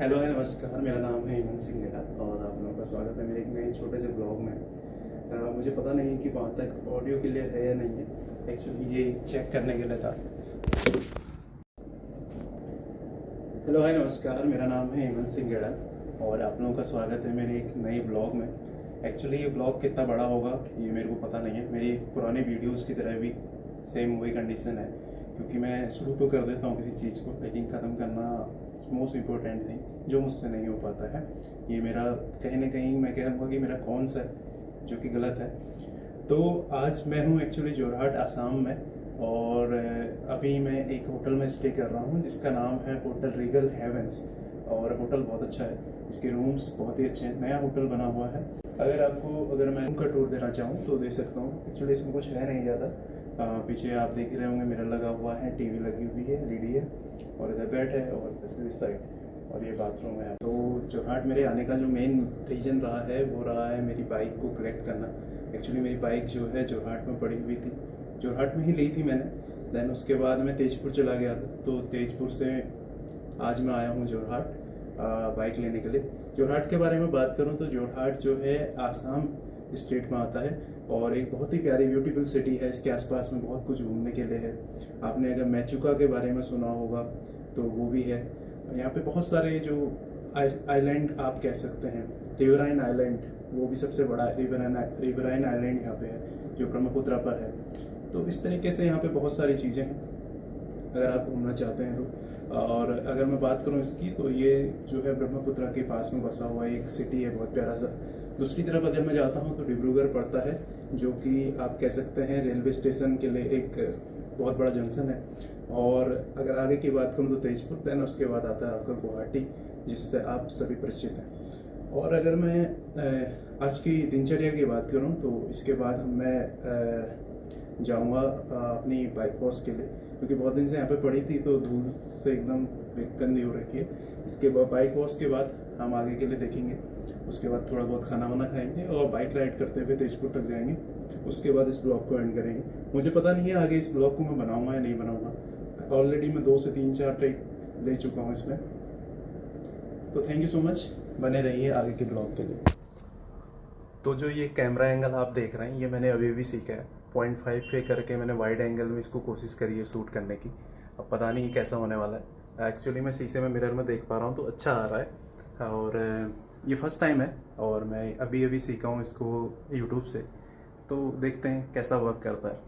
Hello है नमस्कार, मेरा नाम है हेमंत सिंह गेड़ा और आप लोगों का स्वागत है मेरे एक नए छोटे से ब्लॉग में। मुझे पता नहीं कि वहाँ तक ऑडियो क्लियर है या नहीं है। एक्चुअली ये चेक करने के लिए था। हेलो है नमस्कार, मेरा नाम है हेमंत सिंह गेड़ा और आप लोगों का स्वागत है मेरे एक नए ब्लॉग में। एक्चुअली ये ब्लॉग कितना बड़ा होगा ये मेरे को पता नहीं है। मेरी पुराने वीडियोज़ की तरह भी सेम वही कंडीशन है, क्योंकि मैं शुरू तो कर देता हूँ किसी चीज़ को, लेकिन ख़त्म करना मोस्ट इम्पोर्टेंट थिंग जो मुझसे नहीं हो पाता है। ये मेरा कहीं ना कहीं मैं कहूँगा कि मेरा कौन सा है जो कि गलत है। तो आज मैं हूँ एक्चुअली जोरहाट आसाम में और अभी मैं एक होटल में स्टे कर रहा हूँ जिसका नाम है होटल रीगल हेवेंस। और होटल बहुत अच्छा है, इसके रूम्स बहुत ही अच्छे हैं, नया होटल बना हुआ है। अगर मैं रूम का टूर देना चाहूँ तो दे सकता हूँ। एक्चुअली इसमें कुछ है नहीं ज़्यादा। पीछे आप देख रहे होंगे मिरर लगा हुआ है, टीवी लगी हुई है, एलईडी है और इधर बेड है और इस साइड और ये बाथरूम है। तो जोरहाट मेरे आने का जो मेन रीज़न रहा है वो रहा है मेरी बाइक को कलेक्ट करना। एक्चुअली मेरी बाइक जो है जोरहाट में पड़ी हुई थी, जोरहाट में ही ली थी मैंने। देन उसके बाद मैं तेजपुर चला गया था, तो तेजपुर से आज मैं आया हूँ जोरहाट बाइक लेने के लिए। जोरहाट के बारे में बात करूँ तो जोरहाट जो है आसाम स्टेट में आता है और एक बहुत ही प्यारी ब्यूटीफुल सिटी है। इसके आसपास में बहुत कुछ घूमने के लिए है। आपने अगर मेचुका के बारे में सुना होगा तो वो भी है। यहाँ पे बहुत सारे जो आइलैंड आप कह सकते हैं, रिवराइन आइलैंड वो भी सबसे बड़ा रिवराइन आइलैंड यहाँ पे है जो ब्रह्मपुत्रा पर है। तो इस तरीके से यहाँ पे बहुत सारी चीज़ें हैं अगर आप घूमना चाहते हैं तो। और अगर मैं बात करूँ इसकी तो ये जो है ब्रह्मपुत्रा के पास में बसा हुआ एक सिटी है, बहुत प्यारा सा। दूसरी तरफ अगर मैं जाता हूँ तो डिब्रूगढ़ पड़ता है, जो कि आप कह सकते हैं रेलवे स्टेशन के लिए एक बहुत बड़ा जंक्शन है। और अगर आगे की बात करूँ तो तेजपुर, देन उसके बाद आता है आपका गुवाहाटी, जिससे आप सभी परिचित हैं। और अगर मैं आज की दिनचर्या की बात करूँ तो इसके बाद मैं जाऊँगा अपनी बाइक वॉश के लिए, क्योंकि बहुत दिन से यहाँ पे पड़ी थी तो धूल से एकदम गंदी हो रखी है। इसके बाद बाइक वॉश के बाद हम आगे के लिए देखेंगे। उसके बाद थोड़ा बहुत खाना वाना खाएंगे और बाइक राइड करते हुए तेजपुर तक जाएंगे। उसके बाद इस ब्लॉग को एंड करेंगे। मुझे पता नहीं है आगे इस ब्लॉग को मैं बनाऊंगा या नहीं बनाऊंगा। ऑलरेडी मैं 2 से 3-4 टेक ले चुका हूँ इसमें। तो थैंक यू सो मच, बने रहिए आगे के ब्लॉग के लिए। तो जो ये कैमरा एंगल आप देख रहे हैं ये मैंने अभी भी सीखा है। 0.5 पे करके मैंने वाइड एंगल में इसको कोशिश करी है शूट करने की। अब पता नहीं कैसा होने वाला है। एक्चुअली मैं शीशे में मिरर में देख पा रहा हूँ तो अच्छा आ रहा है। और ये फर्स्ट टाइम है और मैं अभी अभी सीखा हूँ इसको यूट्यूब से। तो देखते हैं कैसा वर्क करता है।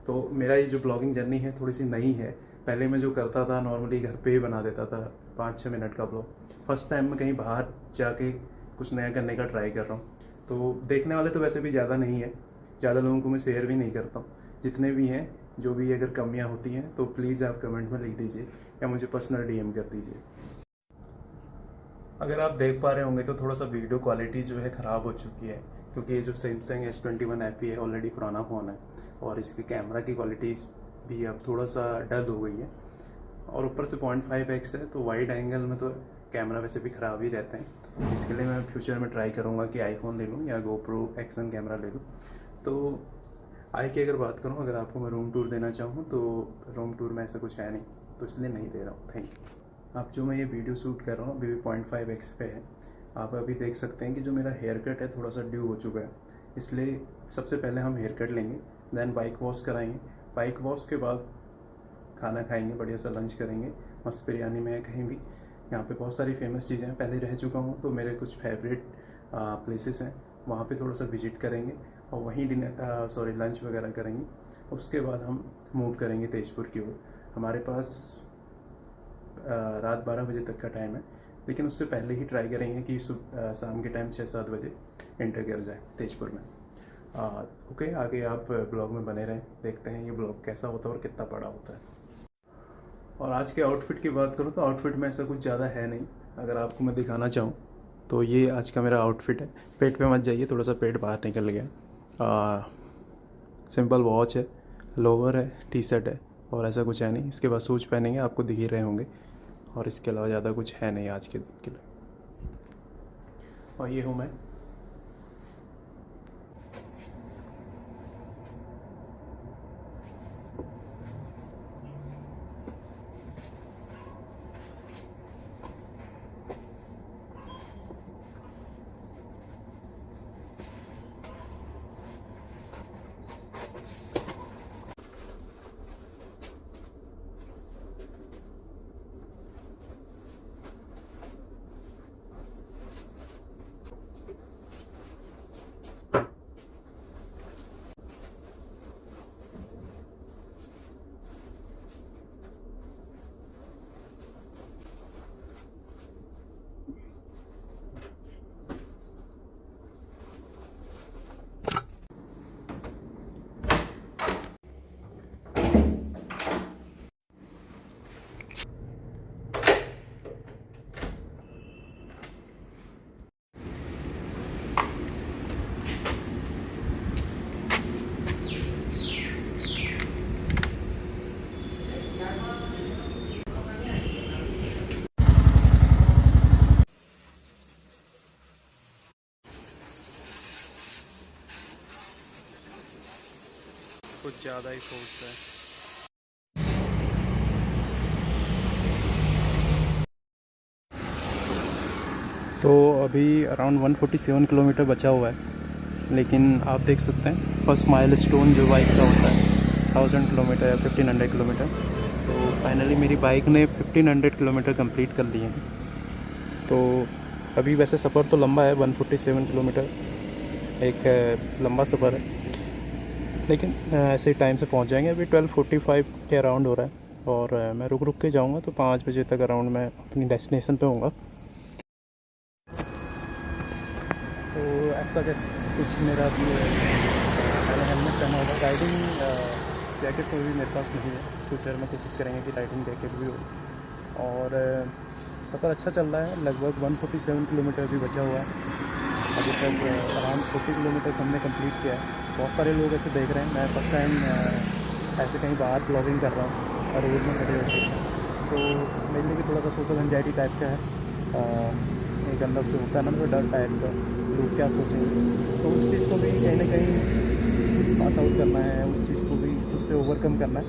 तो मेरा ये जो ब्लॉगिंग जर्नी है थोड़ी सी नई है। पहले मैं जो करता था नॉर्मली घर पे ही बना देता था 5-6 मिनट का ब्लॉग। फर्स्ट टाइम मैं कहीं बाहर जाके कुछ नया करने का ट्राई कर रहा हूँ। तो देखने वाले तो वैसे भी ज़्यादा नहीं है, ज़्यादा लोगों को मैं शेयर भी नहीं करता हूँ। जितने भी हैं जो भी अगर कमियाँ होती हैं तो प्लीज़ आप कमेंट में लिख दीजिए या मुझे पर्सनल डीएम कर दीजिए। अगर आप देख पा रहे होंगे तो थोड़ा सा वीडियो क्वालिटी जो है ख़राब हो चुकी है, क्योंकि ये जो सैमसंग S21 FE है ऑलरेडी पुराना फ़ोन है और इसकी कैमरा की क्वालिटीज़ भी अब थोड़ा सा डल हो गई है। और ऊपर से 0.5x है तो वाइड एंगल में तो कैमरा वैसे भी ख़राब ही रहते हैं। इसके लिए मैं फ्यूचर में ट्राई करूँगा कि आईफोन ले लूँ या GoPro एक्शन कैमरा ले लूँ। तो आई की अगर बात करूँ, अगर आपको मैं रूम टूर देना चाहूँ तो रूम टूर में ऐसा कुछ है नहीं, तो इसलिए नहीं दे रहा हूँ। Thank you. आप जो मैं ये वीडियो शूट कर रहा हूँ अभी भी 0.5x पे है। आप अभी देख सकते हैं कि जो मेरा हेयर कट है थोड़ा सा ड्यू हो चुका है, इसलिए सबसे पहले हम हेयर कट लेंगे, देन बाइक वॉश कराएंगे। बाइक वॉश के बाद खाना खाएंगे, बढ़िया सा लंच करेंगे मस्त बिरयानी में कहीं भी। यहाँ पे बहुत सारी फेमस चीज़ें हैं, पहले रह चुका हूँ तो मेरे कुछ फेवरेट प्लेसेस हैं, वहाँ पे थोड़ा सा विजिट करेंगे और वहीं लंच वगैरह करेंगे। उसके बाद हम मूव करेंगे तेजपुर की ओर। हमारे पास रात 12 बजे तक का टाइम है, लेकिन उससे पहले ही ट्राई करेंगे कि शाम के टाइम 6-7 बजे एंटर कर जाए तेजपुर में। ओके, आगे आप ब्लॉग में बने रहें, देखते हैं ये ब्लॉग कैसा होता है और कितना बड़ा होता है। और आज के आउटफिट की बात करूँ तो आउटफिट में ऐसा कुछ ज़्यादा है नहीं। अगर आपको मैं दिखाना चाहूँ तो ये आज का मेरा आउटफिट है। पेट पे मत जाइए, थोड़ा सा पेट बाहर निकल गया। सिंपल वॉच है, लोअर है, टी शर्ट है और ऐसा कुछ है नहीं। इसके बाद शूज पहनेंगे, आपको दिख ही रहे होंगे। और इसके अलावा ज़्यादा कुछ है नहीं आज के दिन के लिए। और ये हूँ मैं। कुछ ज़्यादा ही फोर्स है। तो अभी अराउंड 147 किलोमीटर बचा हुआ है, लेकिन आप देख सकते हैं फर्स्ट माइल स्टोन जो बाइक का होता है 1000 किलोमीटर या 1500 किलोमीटर। तो फाइनली मेरी बाइक ने 1500 किलोमीटर कंप्लीट कर लिए हैं। तो अभी वैसे सफ़र तो लंबा है, 147 किलोमीटर एक लंबा सफ़र है, लेकिन ऐसे ही टाइम से पहुंच जाएंगे। अभी 12:45 के अराउंड हो रहा है और मैं रुक रुक के जाऊंगा, तो 5 बजे तक अराउंड मैं अपनी डेस्टिनेशन पे होऊंगा। तो ऐसा कुछ मेरा भी मैंने हेलमेट पहना होगा। राइडिंग जैकेट तो भी मेरे पास नहीं है, फ्यूचर में कोशिश करेंगे कि राइडिंग जैकेट भी हो। और सफ़र अच्छा चल रहा है, लगभग 147 किलोमीटर भी बचा हुआ है। अभी तक अराउंड 40 किलोमीटर हमने कंप्लीट किया है। बहुत सारे लोग ऐसे देख रहे हैं, मैं फर्स्ट टाइम ऐसे कहीं बाहर ब्लॉगिंग कर रहा हूँ और रोड में खड़े होते, तो मेरे लिए भी थोड़ा सा सोशल एंजाइटी टाइप का है। एक अंदर से होता है ना, तो डर टाइप का, लोग क्या सोचेंगे, तो उस चीज़ को भी कहीं ना कहीं पास आउट करना है, उस चीज़ को भी उससे ओवरकम करना है।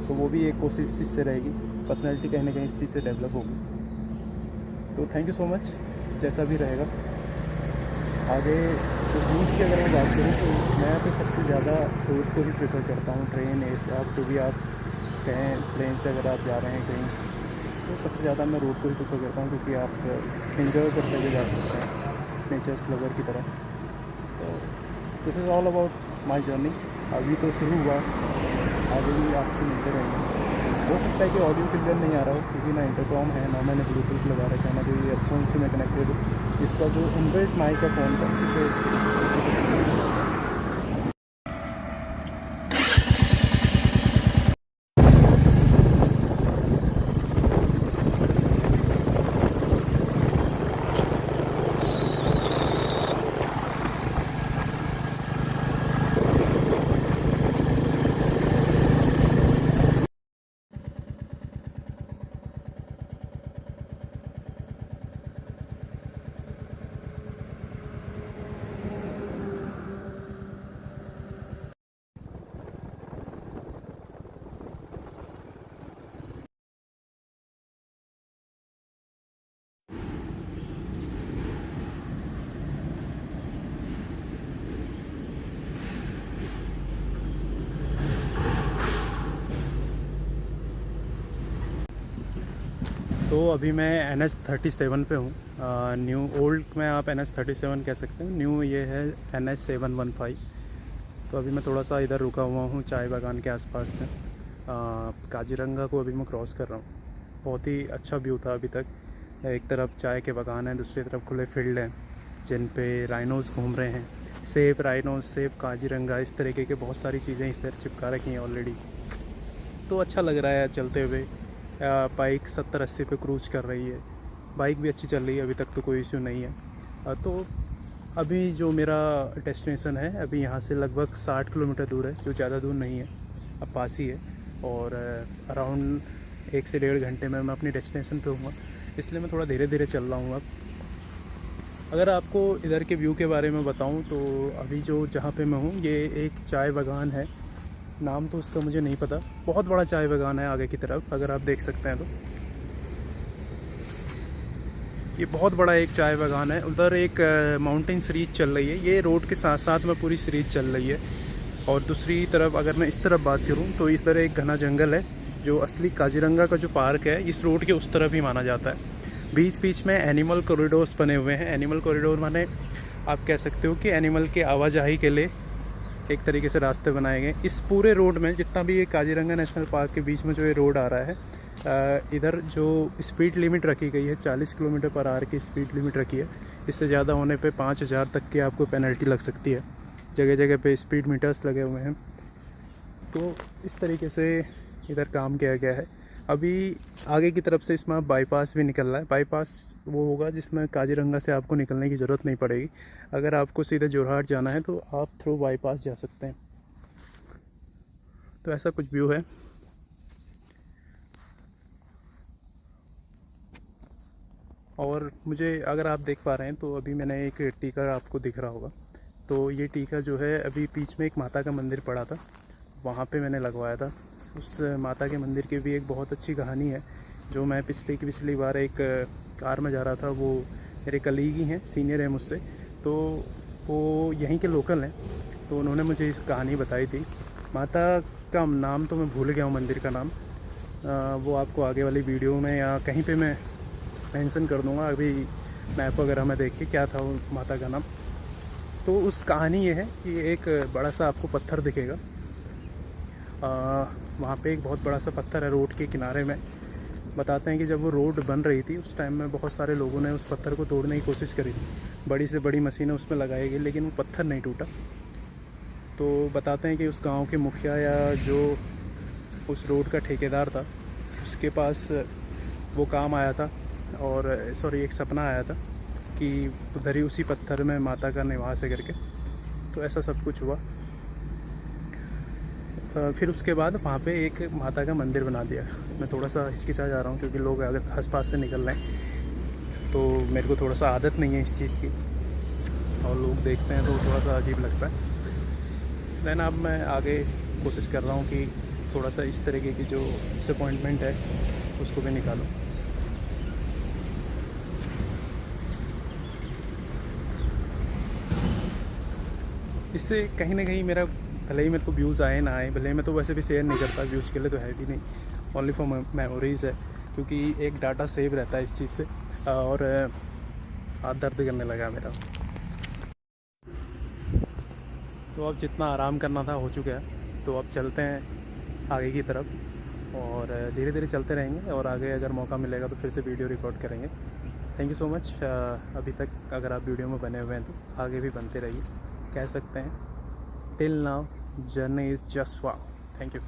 तो वो भी एक कोशिश इससे रहेगी, पर्सनैलिटी कहीं ना कहीं इस चीज़ से डेवलप होगी। तो थैंक यू सो मच, जैसा भी रहेगा आगे। तो रूट्स की अगर मैं बात करूँ तो मैं तो सबसे ज़्यादा रोड को ही प्रेफर करता हूँ। ट्रेन आप जो भी आप कहें, प्लेन से अगर आप जा रहे हैं कहीं, तो सबसे ज़्यादा मैं रोड को ही प्रेफर करता हूँ, क्योंकि आप एंजॉय करते हुए जा सकते हैं नेचर्स लवर की तरह। तो this is all about my journey. अभी तो शुरू हुआ, आगे भी आपसे मिलते रहेंगे। हो सकता है कि ऑडियो क्लियर नहीं आ रहा हो, क्योंकि ना इंटरकॉम है, ना मैंने ब्लूटूथ लगा रखा है, ना कोई ईयरफोन से मैं कनेक्टेड हूँ। इसका जो इनबिल्ट माइक है फ़ोन का, उसी से तो अभी मैं NH37 पे हूँ। न्यू ओल्ड में आप NH37 कह सकते हैं, न्यू ये है NH715। तो अभी मैं थोड़ा सा इधर रुका हुआ हूँ चाय बागान के आसपास में। काजीरंगा को अभी मैं क्रॉस कर रहा हूँ। बहुत ही अच्छा व्यू था अभी तक। एक तरफ चाय के बागान हैं, दूसरी तरफ खुले फील्ड हैं जिन पे राइनोज़ घूम रहे हैं। सेब राइनोज़, सेब काजीरंगा, इस तरीके के बहुत सारी चीज़ें इस तरह चिपका रखी हैं ऑलरेडी। तो अच्छा लग रहा है चलते हुए। बाइक 70-80 पे क्रूज कर रही है, बाइक भी अच्छी चल रही है, अभी तक तो कोई इश्यू नहीं है। तो अभी जो मेरा डेस्टिनेशन है, अभी यहाँ से लगभग 60 किलोमीटर दूर है, जो ज़्यादा दूर नहीं है, अब पास ही है। और अराउंड 1 से 1.5 घंटे में मैं अपनी डेस्टिनेशन पे हूँगा, इसलिए मैं थोड़ा धीरे धीरे चल रहा हूँ अब। अगर आपको इधर के व्यू के बारे में बताऊँ तो अभी जो जहाँ पे मैं हूँ, ये एक चाय बागान है, नाम तो उसका मुझे नहीं पता। बहुत बड़ा चाय बागान है आगे की तरफ, अगर आप देख सकते हैं तो ये बहुत बड़ा एक चाय बागान है। उधर एक माउंटेन सीरीज चल रही है, ये रोड के साथ साथ में पूरी सीरीज चल रही है। और दूसरी तरफ अगर मैं इस तरफ बात करूं तो इस तरह एक घना जंगल है, जो असली काजीरंगा का जो पार्क है इस रोड के उस तरफ ही माना जाता है। बीच बीच में एनिमल कॉरिडोर्स बने हुए हैं। एनिमल कॉरिडोर माने आप कह सकते हो कि एनिमल के आवाजाही के लिए एक तरीके से रास्ते बनाए गए। इस पूरे रोड में जितना भी ये काजीरंगा नेशनल पार्क के बीच में जो ये रोड आ रहा है, इधर जो स्पीड लिमिट रखी गई है 40 किलोमीटर पर आवर की स्पीड लिमिट रखी है। इससे ज़्यादा होने पे 5000 तक की आपको पेनल्टी लग सकती है। जगह जगह पे स्पीड मीटर्स लगे हुए हैं। तो इस तरीके से इधर काम किया गया है। अभी आगे की तरफ से इसमें बाईपास भी निकल रहा है। बाईपास वो होगा जिसमें काजीरंगा से आपको निकलने की ज़रूरत नहीं पड़ेगी। अगर आपको सीधे जोरहाट जाना है तो आप थ्रू बाईपास जा सकते हैं। तो ऐसा कुछ व्यू है। और मुझे अगर आप देख पा रहे हैं तो अभी मैंने एक टीका आपको दिख रहा होगा। तो ये टीका जो है, अभी बीच में एक माता का मंदिर पड़ा था, वहाँ पे मैंने लगवाया था। उस माता के मंदिर की भी एक बहुत अच्छी कहानी है। जो मैं पिछली बार एक कार में जा रहा था, वो मेरे कलीग ही हैं, सीनियर हैं मुझसे, तो वो यहीं के लोकल हैं, तो उन्होंने मुझे इस कहानी बताई थी। माता का नाम तो मैं भूल गया हूँ, मंदिर का नाम, वो आपको आगे वाली वीडियो में या कहीं पे मैं मेंशन कर दूँगा, अभी मैप वगैरह में देख के क्या था वो माता का नाम। तो उस कहानी ये है कि एक बड़ा सा आपको पत्थर दिखेगा, वहाँ पे एक बहुत बड़ा सा पत्थर है रोड के किनारे में। बताते हैं कि जब वो रोड बन रही थी उस टाइम में बहुत सारे लोगों ने उस पत्थर को तोड़ने की कोशिश करी थी, बड़ी से बड़ी मशीनें उसमें लगाई गई, लेकिन वो पत्थर नहीं टूटा। तो बताते हैं कि उस गांव के मुखिया या जो उस रोड का ठेकेदार था, उसके पास वो काम आया था, और सॉरी एक सपना आया था कि उधर ही उसी पत्थर में माता का निवास है करके। तो ऐसा सब कुछ हुआ। फिर उसके बाद वहाँ पे एक माता का मंदिर बना दिया। मैं थोड़ा सा हिचकिचा जा रहा हूँ क्योंकि लोग अगर आस-पास से निकल रहे हैं, तो मेरे को थोड़ा सा आदत नहीं है इस चीज़ की, और लोग देखते हैं तो थोड़ा सा अजीब लगता है। देन अब मैं आगे कोशिश कर रहा हूँ कि थोड़ा सा इस तरीके की जो डिसअपॉइंटमेंट है उसको भी निकालूँ। इससे कहीं ना कहीं मेरा, भले ही मेरे को व्यूज़ आए ना आए, भले ही मैं तो वैसे भी शेयर नहीं करता, व्यूज़ के लिए तो है भी नहीं, ओनली फॉर मेमोरीज़ है, क्योंकि एक डाटा सेव रहता है इस चीज़ से। और हाथ दर्द करने लगा मेरा। तो अब जितना आराम करना था हो चुका है, तो अब चलते हैं आगे की तरफ, और धीरे धीरे चलते रहेंगे, और आगे अगर मौका मिलेगा तो फिर से वीडियो रिकॉर्ड करेंगे। Thank you so much. अभी तक अगर आप वीडियो में बने हुए हैं तो आगे भी बनते रहिए, कह सकते हैं। Till now journey is just wow. Thank you.